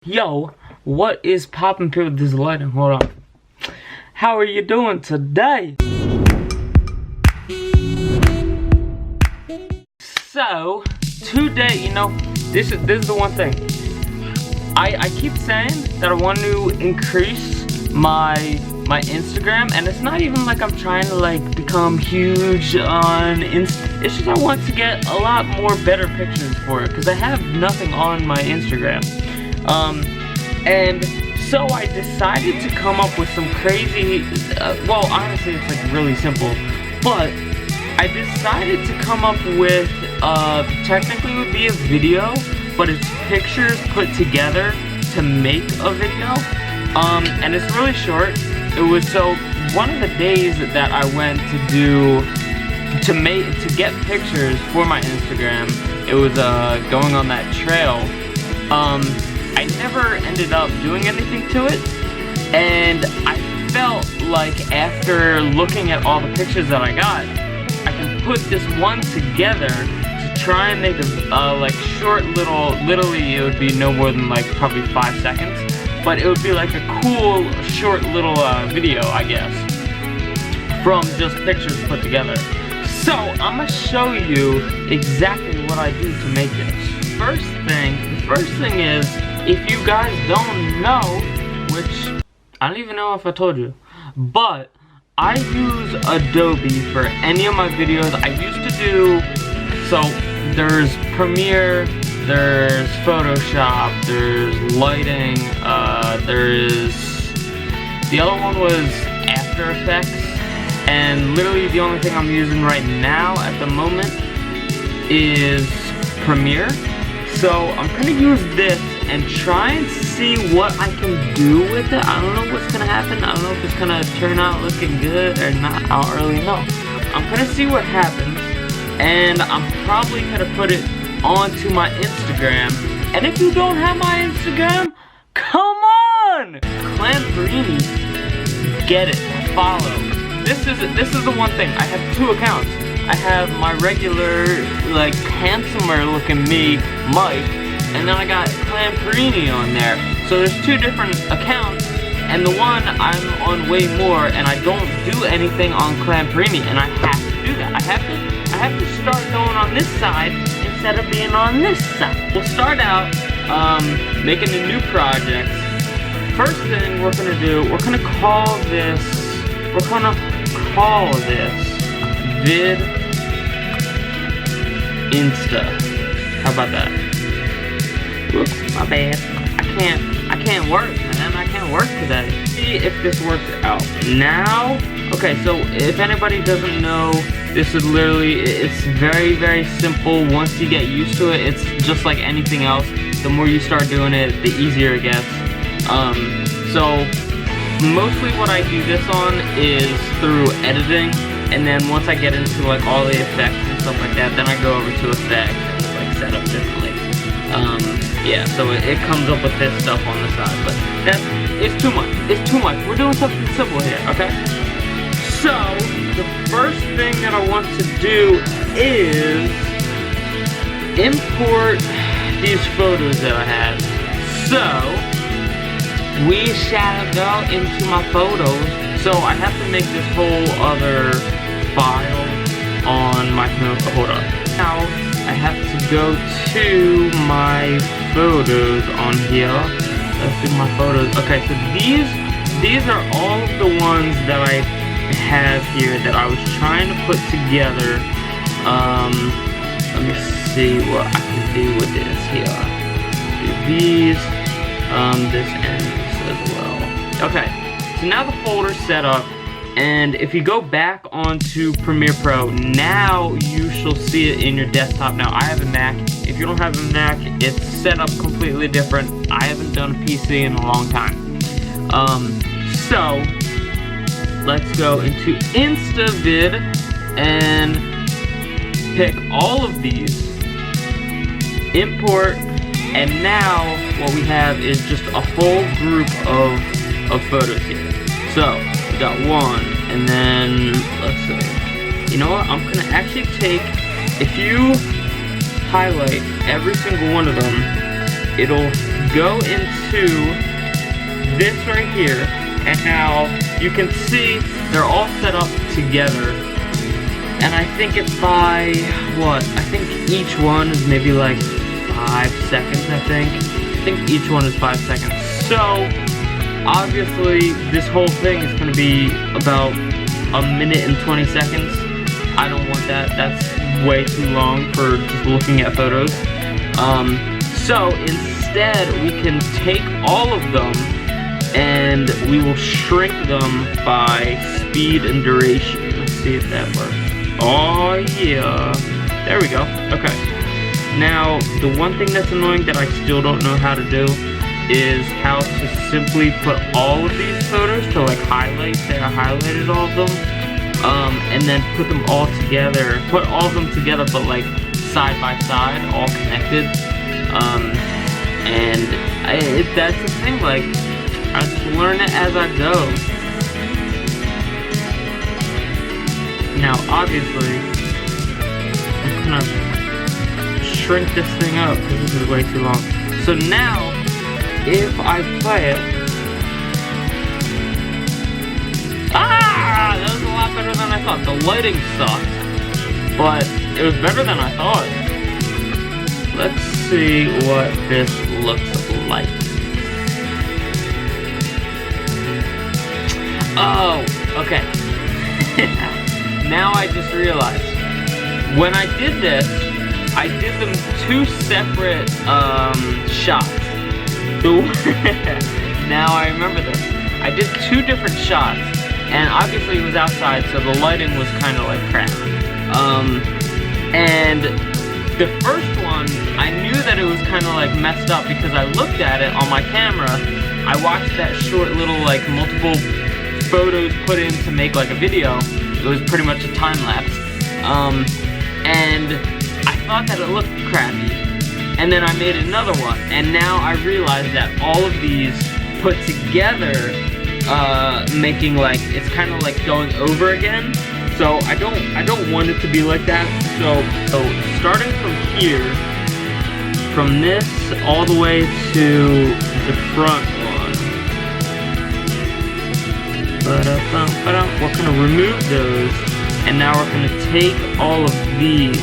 Yo, what is poppin' with this lighting? Hold on. How are you doing today? So, today, this is the one thing. I keep saying that I want to increase my Instagram, and it's not even like I'm trying to become huge on Insta. It's just I want to get a lot more better pictures for it, because I have nothing on my Instagram. And so I decided to come up with some crazy, well, honestly, it's really simple, but I decided to come up with, technically would be a video, but it's pictures put together to make a video, and it's really short. It was, so, one of the days that I went to get pictures for my Instagram, it was, going on that trail. I never ended up doing anything to it, and I felt like after looking at all the pictures that I got, I can put this one together to try and make a short literally it would be no more than probably 5 seconds, but it would be like a cool short little video, I guess, from just pictures put together. So I'm gonna show you exactly what I do to make this. The first thing is, if you guys don't know, which I don't even know if I told you, but I use Adobe for any of my videos. I used to do, so there's Premiere, there's Photoshop, there's lighting, the other one was After Effects, and literally the only thing I'm using right now at the moment is Premiere. So I'm gonna use this and try and see what I can do with it. I don't know what's gonna happen. I don't know if it's gonna turn out looking good or not. I don't really know. I'm gonna see what happens, and I'm probably gonna put it onto my Instagram. And if you don't have my Instagram, come on! Clamperini, get it, follow. This is the one thing. I have 2 accounts. I have my regular, handsomer looking me, Mike, and then I got Clamperini on there. So there's 2 different accounts, and the one I'm on way more, and I don't do anything on Clamperini, and I have to do that. I have to start going on this side instead of being on this side. We'll start out making a new project. First thing we're gonna do, we're gonna call this Vid Insta. How about that? Whoops, my bad. I can't work, man. I can't work today. See if this works out. Now, okay, so if anybody doesn't know, this is literally, it's very, very simple. Once you get used to it, it's just like anything else. The more you start doing it, the easier it gets. So mostly what I do this on is through editing, and then once I get into all the effects and stuff like that, then I go over to effects and set up differently. Yeah, so it comes up with this stuff on the side, but it's too much. It's too much. We're doing something simple here, okay? So the first thing that I want to do is import these photos that I have. So we shall go into my photos. So I have to make this whole other file on my computer. Hold on. Now I have to go to my photos on here. Let's do my photos. Okay, so these are all of the ones that I have here that I was trying to put together. Let me see what I can do with this here. Do these, this and this as well. Okay, so now the folder's set up, and if you go back onto Premiere Pro, now you shall see it in your desktop. Now I have a Mac. If you don't have a Mac, it's set up completely different. I haven't done a PC in a long time. So let's go into InstaVid and pick all of these, import, and now what we have is just a whole group of photos here. So we got 1, and then let's see. You know what? I'm gonna actually take, if you highlight every single one of them, it'll go into this right here, and now you can see they're all set up together. And I think it's by, what? I think each one is maybe like 5 seconds, I think each one is 5 seconds. So, obviously, this whole thing is going to be about 1:20 seconds. I don't want that. That's way too long for just looking at photos. So, instead, we can take all of them and we will shrink them by speed and duration. Let's see if that works. Oh, yeah. There we go. Okay. Now, the one thing that's annoying that I still don't know how to do is how to simply put all of these photos to like highlight, say I highlighted all of them, and then put them all together, put all of them together but like side by side, all connected, and that's the thing, like, I just learn it as I go. Now, obviously, I'm gonna shrink this thing up because this is way too long. So now, if I play it, that was a lot better than I thought. The lighting sucked, but it was better than I thought. Let's see what this looks like. Oh, okay. Now I just realized, when I did this, I did them 2 separate shots. Now I remember this. I did 2 different shots, and obviously it was outside, so the lighting was kind of like crap. And the first one, I knew that it was kind of like messed up because I looked at it on my camera. I watched that short little like multiple photos put in to make like a video. It was pretty much a time lapse. And I thought that it looked crappy. And then I made another one, and now I realize that all of these put together, making like, it's kind of like going over again. So I don't want it to be like that. So starting from here, from this all the way to the front one, we're gonna remove those, and now we're gonna take all of these,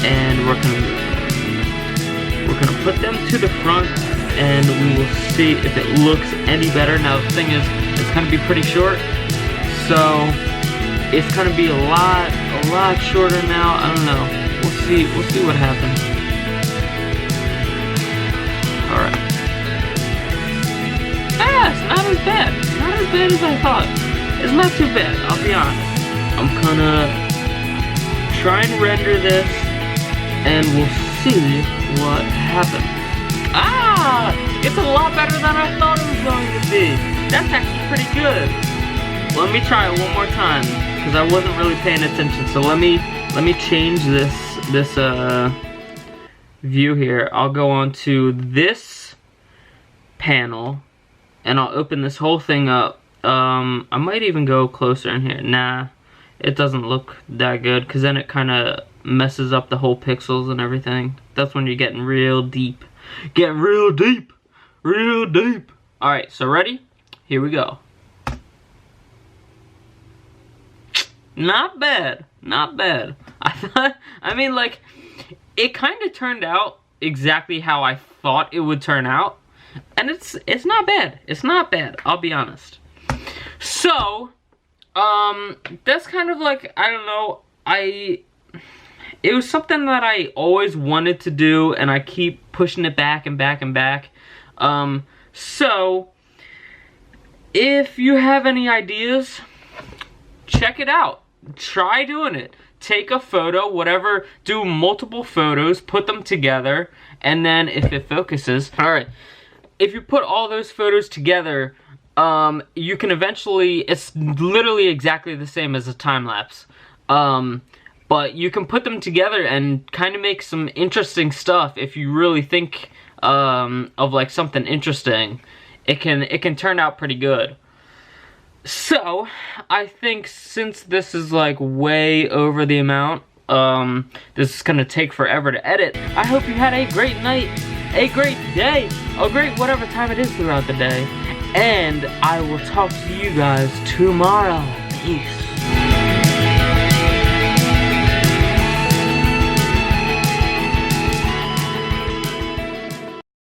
and we're gonna put them to the front, and we will see if it looks any better. Now the thing is, it's gonna be pretty short, so it's gonna be a lot shorter now. I don't know. We'll see what happens. All right. It's not as bad. Not as bad as I thought. It's not too bad. I'll be honest. I'm gonna try and render this, and we'll see what happens. It's a lot better than I thought it was going to be. That's actually pretty good. Let me try it one more time, because I wasn't really paying attention. So let me change this view here. I'll go on to this panel, and I'll open this whole thing up. I might even go closer in here. Nah, it doesn't look that good, because then it kind of messes up the whole pixels and everything. That's when you're getting real deep. Get real deep. Real deep. Alright, so ready? Here we go. Not bad. Not bad. I mean, like, it kind of turned out exactly how I thought it would turn out. And it's not bad. It's not bad, I'll be honest. So, that's kind of like, I don't know, it was something that I always wanted to do, and I keep pushing it back and back and back. So, if you have any ideas, check it out. Try doing it. Take a photo, whatever, do multiple photos, put them together, and then if it focuses, alright, if you put all those photos together, you can eventually, it's literally exactly the same as a time-lapse, but you can put them together and kind of make some interesting stuff. If you really think of like something interesting, it can turn out pretty good. So, I think since this is like way over the amount, this is gonna take forever to edit, I hope you had a great night. a great day, a great whatever time it is throughout the day, and I will talk to you guys tomorrow. Peace.